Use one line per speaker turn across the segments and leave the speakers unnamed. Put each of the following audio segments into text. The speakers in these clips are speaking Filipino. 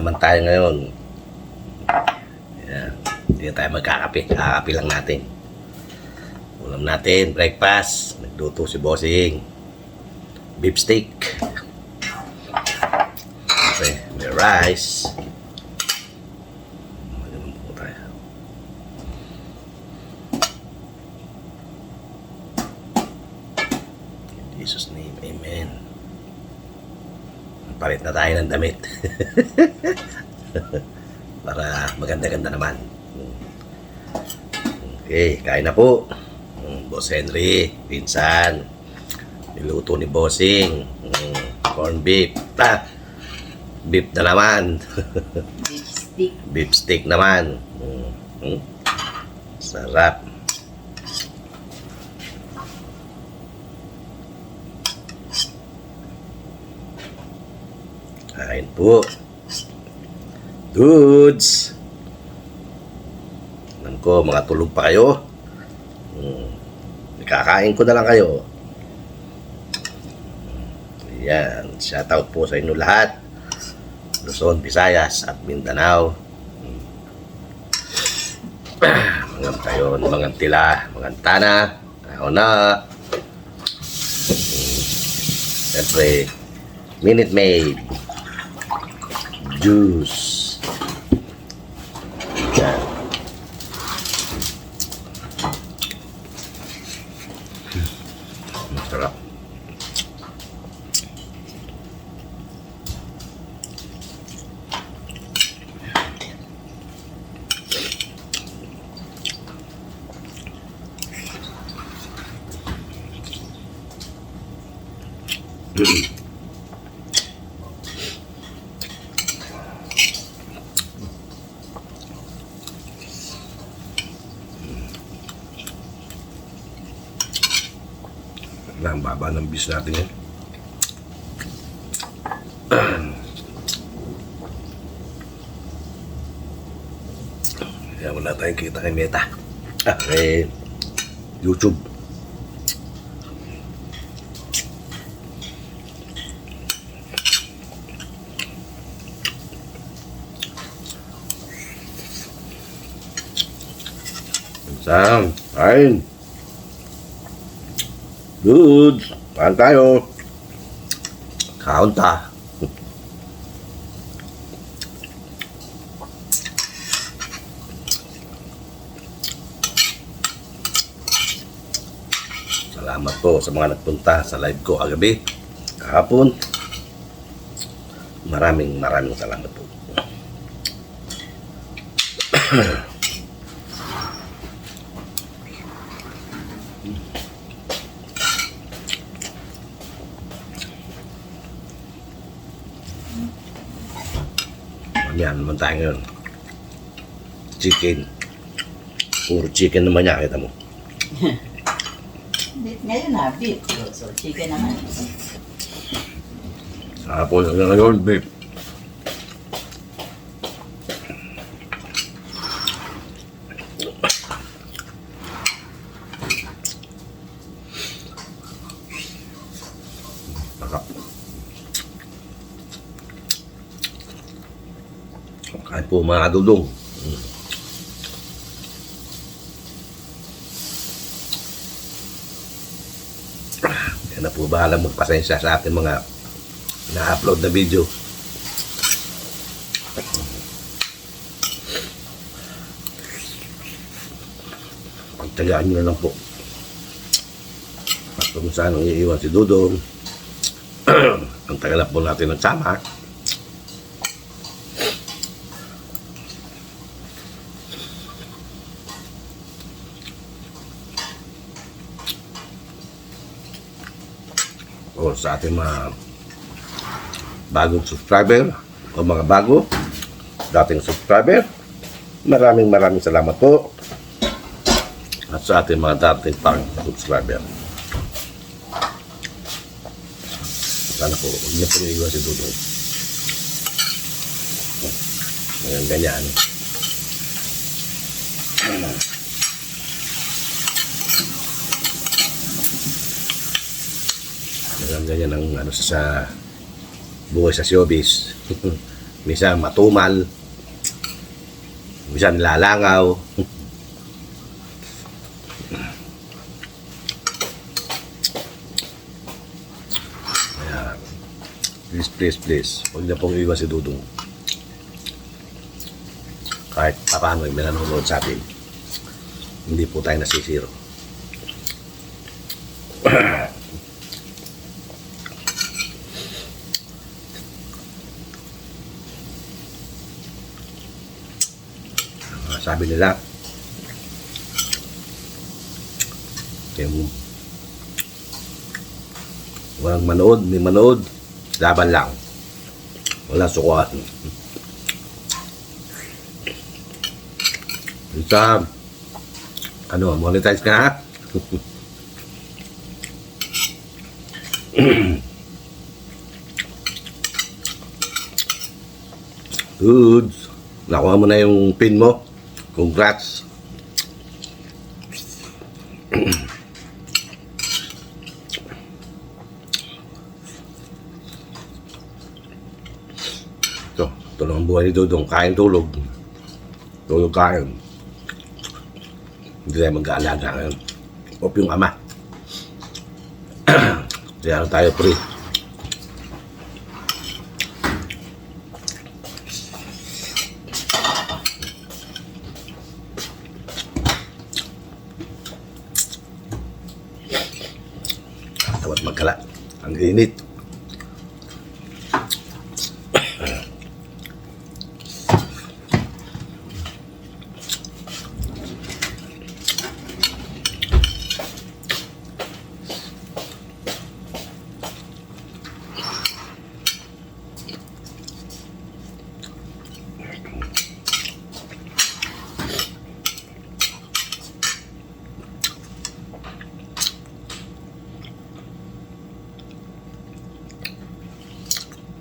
naman tayo ngayon. Ayan. Hindi na tayo magkakape. Kakape lang natin. Ulam natin, breakfast. Nagluto si Bossing. Beef steak. Okay, may rice. Magandang po tayo. In Jesus' name, amen. Palit na tayo ng damit. Para maganda-ganda naman. Okay, kain na po. Boss Henry, pinsan. Niluto ni Bossing. Corn beef. Beef na naman.
Beef stick.
Beef steak naman. Sarap. Kain po. Dudes. Alam ko, mga tulog pa kayo. Kakain ko na lang kayo. Ayan. Shoutout po sa inyo lahat. Luzon, Visayas at Mindanao. Mga tayon, mga tila, mga tana. Ako na. Siyempre, Minute Maid. Juice. Yan. Sarap. Ang baba ng bis natin yan. Kaya wala tayong kita kay Meta. Kay YouTube. Sam, kain. Good. Kain tayo. Kaunta. Salamat po sa mga nagpunta sa live ko kagabi, kahapon. Maraming salamat po. Yan naman tayo ngayon. Chicken. Puro chicken naman niya, kita mo.
Ngayon na, beef. So, chicken naman.
Tapos ngayon, beef. Sarap. Kain po mga dudong. Yan na po, bahala magpasensya sa ating mga na-upload na video. Pagtagaan nyo na lang po. At kung saan ang iiwan si Dudong. Ang tagal na po natin nagsama. O sa ating mga bagong subscriber o mga bago dating subscriber, maraming salamat po. At sa ating mga dating pang subscriber, sana po huwag niyo pong iiwan si Dudong. Ngayon ganyan. Ganyan ang ano sa buhay sa showbiz. minsan matumal, minsan nilalangaw. Ayan. Please, huwag na pong iwan si Dudong. Kahit paano may nanonood sa atin, hindi po tayo nasisiro. Sabi nila, yung walang manood, may manood, laban lang. Wala sukuan. Isa, monetize ka ha? Goods. Nakuha mo na yung pin mo. Congrats. Ito lang ang buhay ni Dudong. Kain, tulog. Tulog, kain. Hindi tayo mag-aalaga ngayon. Op yung ama. Kaya lang tayo free. Tawat magkala. Ang init.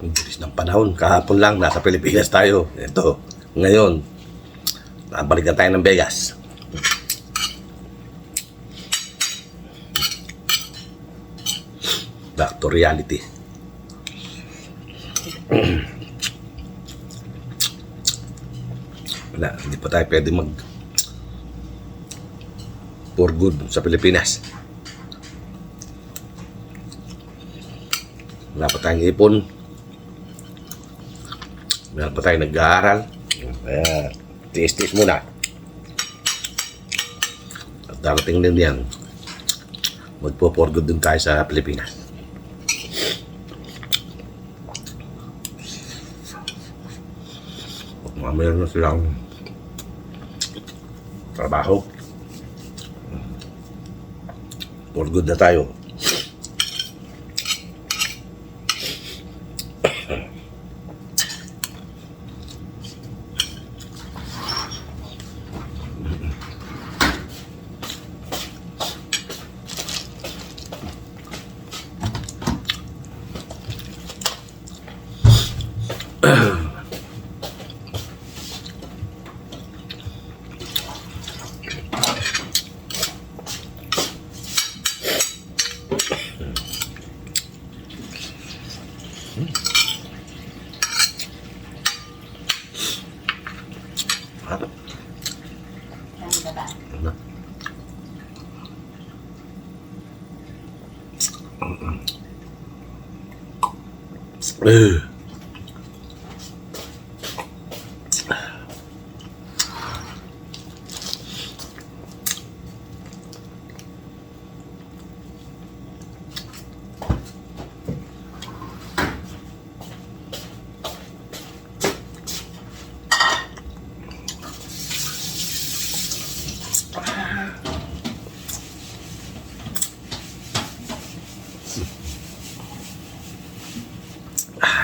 Ang bilis ng panahon. Kahapon lang, nasa Pilipinas tayo. Ito, ngayon, nabalik na tayo ng Vegas. Back to reality. Wala, hindi pa tayo pwede mag for good sa Pilipinas. Wala pa tayong ipon. Wala pa tayong nag-aaral. Kaya, tiis-tiis muna. At darating din yan. Magpo-for good din tayo sa Pilipinas. At mamaya na silang trabaho. For good na tayo.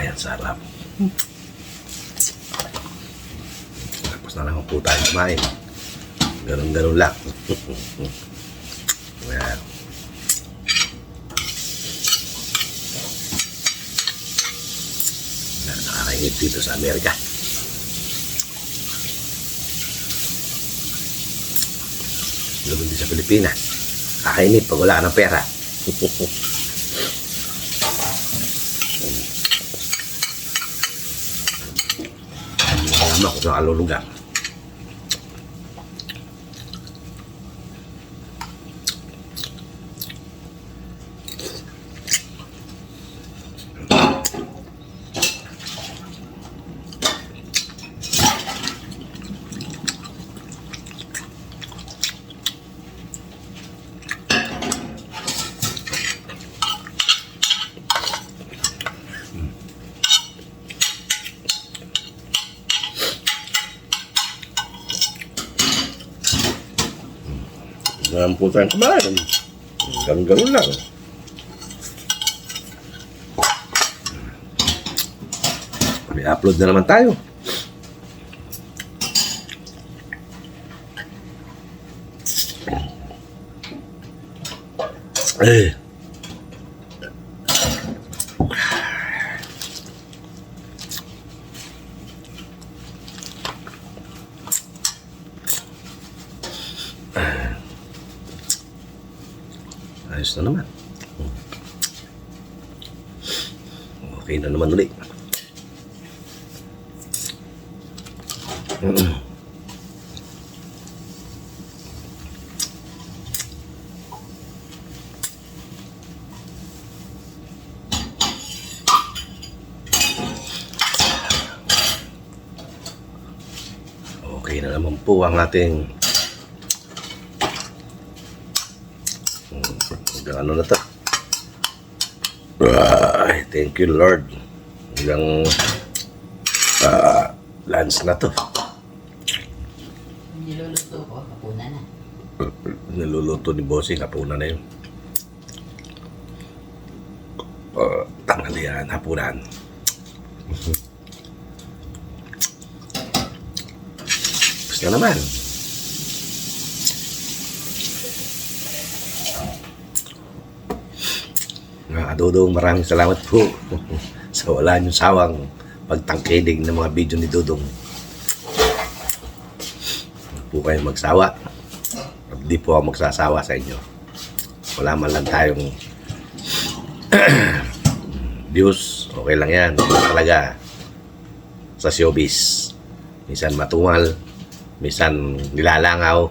Ayan, sarap. Tapos na lang po tayo kumain. Ganun-ganun lang. Ayan. Nakakaingit dito sa Amerika. Ganun din sa Pilipinas. Kakainit pag wala ka ng pera. Nakalulugan. Ngayon po tayong kumain. Ganun-ganun lang. May upload na naman tayo. Eh. Ayos na naman. Okay na naman ulit. Okay na naman po ang ating ano na to. Ay, thank you Lord. Hanggang lunch na to.
Niluluto ko, kapuna na.
Niluluto ni Bossing, hapunan na yun. Tanghalian, hapunan. Tapos na naman. Dudong, maraming salamat po sa wala niyong sawang pagtangkilig ng mga video ni Dudong. Huwag po kayong magsawa. Hindi po ako magsasawa sa inyo. Wala man lang tayong views. Okay lang yan. Talaga sa showbiz. Minsan matungal. Minsan nilalangaw.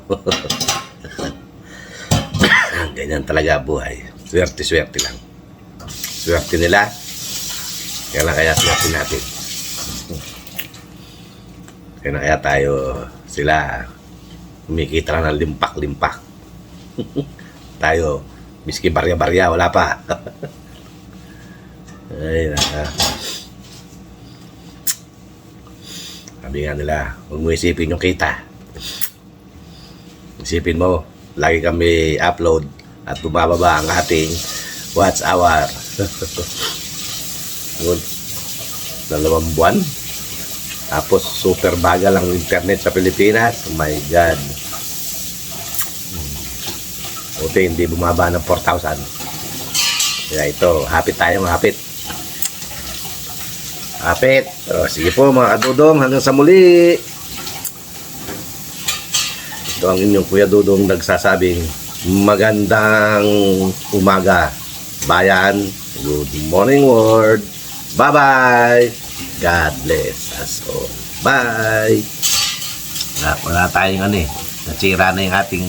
Ganyan talaga buhay. Swerte-swerte lang. Swerte nila, kaya swerte natin. Kaya tayo, sila, kumikita lang ng limpak-limpak. Tayo, miski barya-barya, wala pa. Ay, sabi nga nila, huwag mo isipin yung kita. Isipin mo, lagi kami upload at bumababa ang ating watch hour. 2 buwan. Tapos super bagal ang internet sa Pilipinas. Oh my God. Buti hindi bumaba ng 4,000. Kaya ito, hapit tayong hapit. Hapit. Sige po mga kadudong, hanggang sa muli. Ito ang inyong Kuya Dudong nagsasabing magandang umaga bayan. Good morning world. Bye-bye. God bless us all. Bye. Wala tayong nasira na yung ating